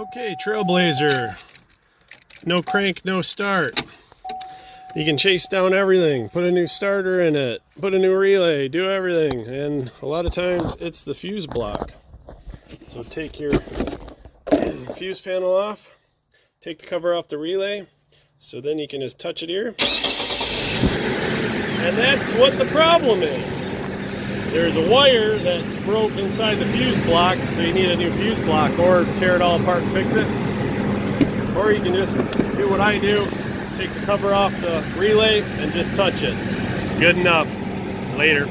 Okay, Trailblazer. No crank, no start. You can chase down everything, put a new starter in it, put a new relay, do everything. And a lot of times it's the fuse block. So take your fuse panel off, take the cover off the relay, so then you can just touch it here. And that's what the problem is. There's a wire that's broke inside the fuse block, so you need a new fuse block, or tear it all apart and fix it. Or you can just do what I do, take the cover off the relay and just touch it. Good enough. Later.